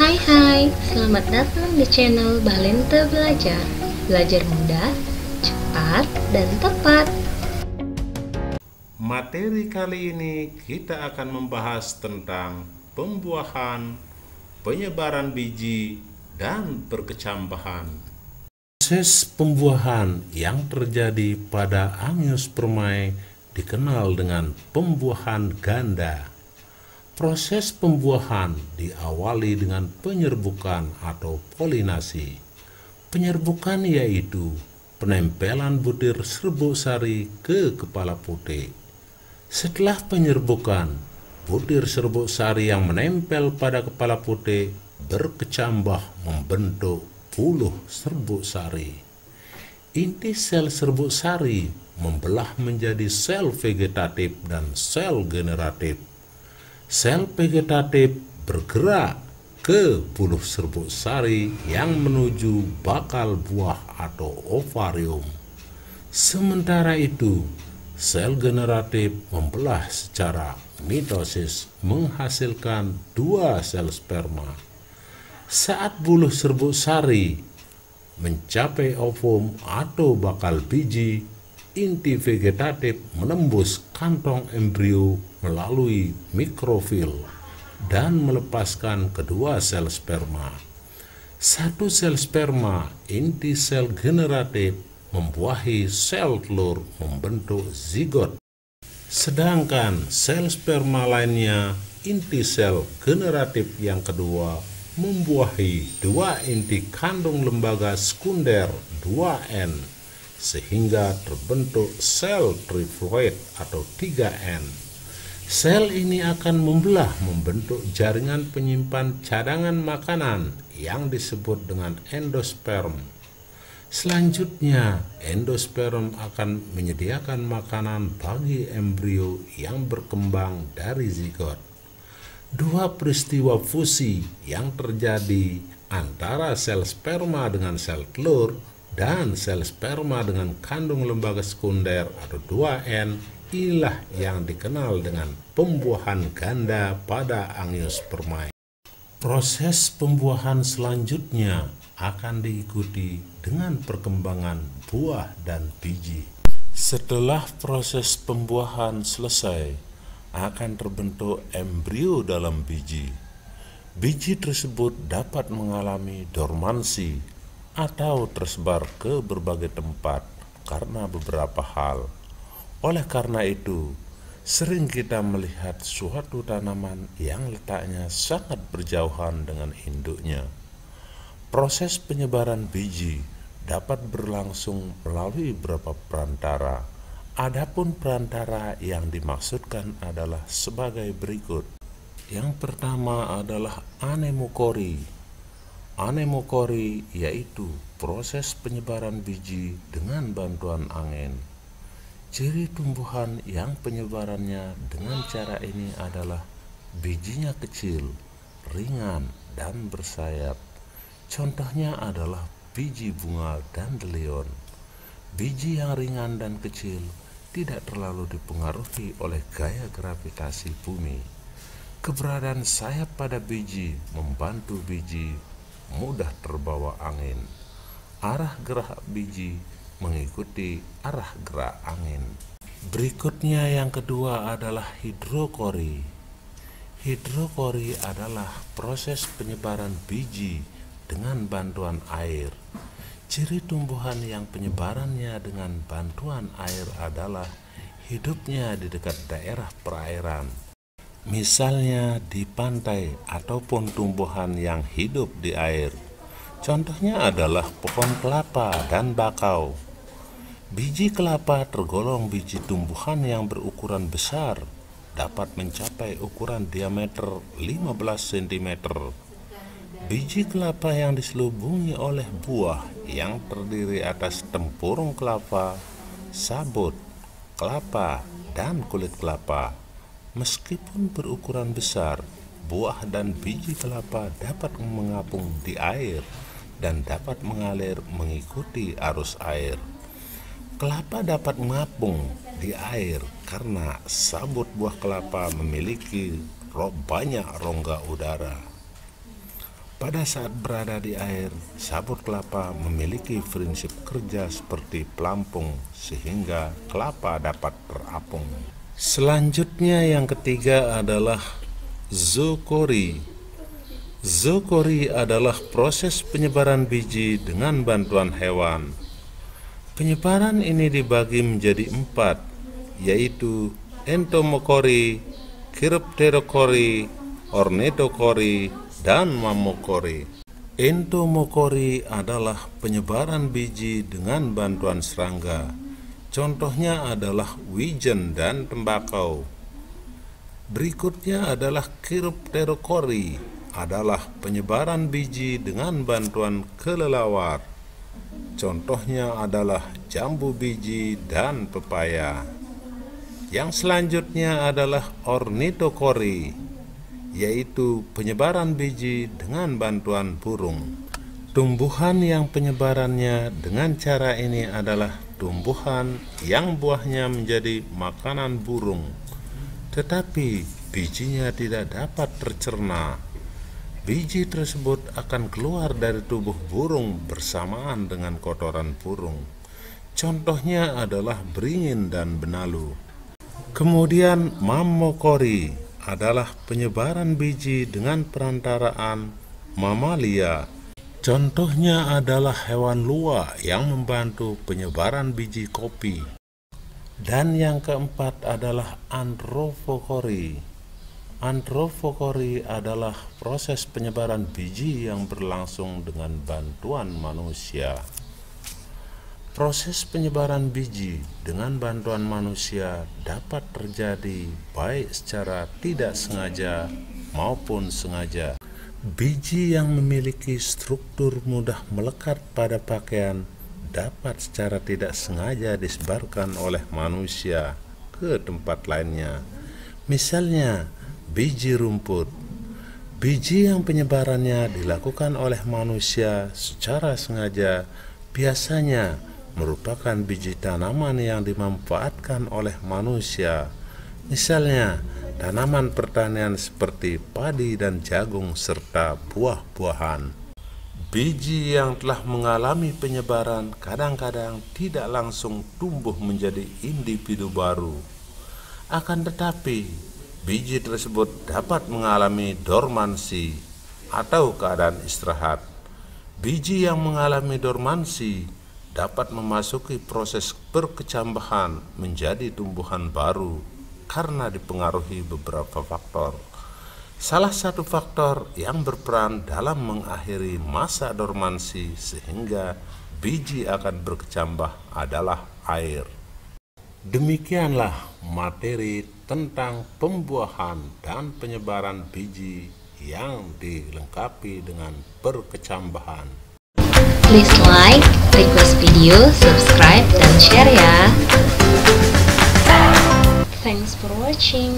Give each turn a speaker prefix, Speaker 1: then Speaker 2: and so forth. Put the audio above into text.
Speaker 1: Hai, selamat datang di channel Balente Belajar. Belajar mudah, cepat, dan tepat.
Speaker 2: Materi kali ini kita akan membahas tentang pembuahan, penyebaran biji, dan perkecambahan. Proses pembuahan yang terjadi pada Angiospermae dikenal dengan pembuahan ganda. Proses pembuahan diawali dengan penyerbukan atau polinasi. Penyerbukan yaitu penempelan butir serbuk sari ke kepala putik. Setelah penyerbukan, butir serbuk sari yang menempel pada kepala putik berkecambah membentuk buluh serbuk sari. Inti sel serbuk sari membelah menjadi sel vegetatif dan sel generatif. Sel vegetatif bergerak ke buluh serbuk sari yang menuju bakal buah atau ovarium. Sementara itu, sel generatif membelah secara mitosis menghasilkan 2 sel sperma. Saat buluh serbuk sari mencapai ovum atau bakal biji, inti vegetatif menembus kantong embrio melalui mikrofil dan melepaskan kedua sel sperma. Satu sel sperma, inti sel generatif, membuahi sel telur membentuk zigot. Sedangkan sel sperma lainnya, inti sel generatif yang kedua, membuahi 2 inti kandung lembaga sekunder 2N, sehingga terbentuk sel triploid atau 3N. Sel ini akan membelah membentuk jaringan penyimpan cadangan makanan yang disebut dengan endosperm. Selanjutnya, endosperm akan menyediakan makanan bagi embrio yang berkembang dari zigot. 2 peristiwa fusi yang terjadi antara sel sperma dengan sel telur dan sel sperma dengan kandung lembaga sekunder atau 2N, inilah yang dikenal dengan pembuahan ganda pada Angiospermae. Proses pembuahan selanjutnya akan diikuti dengan perkembangan buah dan biji. Setelah proses pembuahan selesai, akan terbentuk embrio dalam biji. Biji tersebut dapat mengalami dormansi atau tersebar ke berbagai tempat karena beberapa hal. Oleh karena itu, sering kita melihat suatu tanaman yang letaknya sangat berjauhan dengan induknya. Proses penyebaran biji dapat berlangsung melalui beberapa perantara. Adapun perantara yang dimaksudkan adalah sebagai berikut. Yang pertama adalah anemokori. Anemokori yaitu proses penyebaran biji dengan bantuan angin. Ciri tumbuhan yang penyebarannya dengan cara ini adalah bijinya kecil, ringan, dan bersayap. Contohnya adalah biji bunga dandelion. Biji yang ringan dan kecil tidak terlalu dipengaruhi oleh gaya gravitasi bumi. Keberadaan sayap pada biji membantu biji mudah terbawa angin. Arah gerak biji mengikuti arah gerak angin. Berikutnya yang kedua adalah hidrokori. Hidrokori adalah proses penyebaran biji dengan bantuan air. Ciri tumbuhan yang penyebarannya dengan bantuan air adalah hidupnya di dekat daerah perairan. Misalnya di pantai ataupun tumbuhan yang hidup di air. Contohnya adalah pohon kelapa dan bakau. Biji kelapa tergolong biji tumbuhan yang berukuran besar, dapat mencapai ukuran diameter 15 cm. Biji kelapa yang diselubungi oleh buah yang terdiri atas tempurung kelapa, sabut, kelapa, dan kulit kelapa. Meskipun berukuran besar, buah dan biji kelapa dapat mengapung di air dan dapat mengalir mengikuti arus air. Kelapa dapat mengapung di air karena sabut buah kelapa memiliki banyak rongga udara. Pada saat berada di air, sabut kelapa memiliki prinsip kerja seperti pelampung sehingga kelapa dapat terapung. Selanjutnya yang ketiga adalah zookori. Zookori adalah proses penyebaran biji dengan bantuan hewan. Penyebaran ini dibagi menjadi 4, yaitu entomokori, chiropterokori, ornitokori, dan mammokori. Entomokori adalah penyebaran biji dengan bantuan serangga. Contohnya adalah wijen dan tembakau. Berikutnya adalah chiropterokori, adalah penyebaran biji dengan bantuan kelelawar. Contohnya adalah jambu biji dan pepaya. Yang selanjutnya adalah ornitokori, yaitu penyebaran biji dengan bantuan burung. Tumbuhan yang penyebarannya dengan cara ini adalah tumbuhan yang buahnya menjadi makanan burung, tetapi bijinya tidak dapat tercerna. Biji tersebut akan keluar dari tubuh burung bersamaan dengan kotoran burung. Contohnya adalah beringin dan benalu. Kemudian mammokori adalah penyebaran biji dengan perantaraan mamalia. Contohnya adalah hewan luwak yang membantu penyebaran biji kopi. Dan yang keempat adalah antropokori. Antropokori adalah proses penyebaran biji yang berlangsung dengan bantuan manusia. Proses penyebaran biji dengan bantuan manusia dapat terjadi baik secara tidak sengaja maupun sengaja. Biji yang memiliki struktur mudah melekat pada pakaian dapat secara tidak sengaja disebarkan oleh manusia ke tempat lainnya. Misalnya, biji rumput. Biji yang penyebarannya dilakukan oleh manusia secara sengaja biasanya merupakan biji tanaman yang dimanfaatkan oleh manusia. Misalnya, tanaman pertanian seperti padi dan jagung serta buah-buahan. Biji yang telah mengalami penyebaran kadang-kadang tidak langsung tumbuh menjadi individu baru. Akan tetapi, biji tersebut dapat mengalami dormansi atau keadaan istirahat. Biji yang mengalami dormansi dapat memasuki proses perkecambahan menjadi tumbuhan baru karena dipengaruhi beberapa faktor. Salah satu faktor yang berperan dalam mengakhiri masa dormansi sehingga biji akan berkecambah adalah air. Demikianlah materi tentang pembuahan dan penyebaran biji yang dilengkapi dengan perkecambahan.
Speaker 1: Please like, request video, subscribe, dan share ya. Thanks for watching.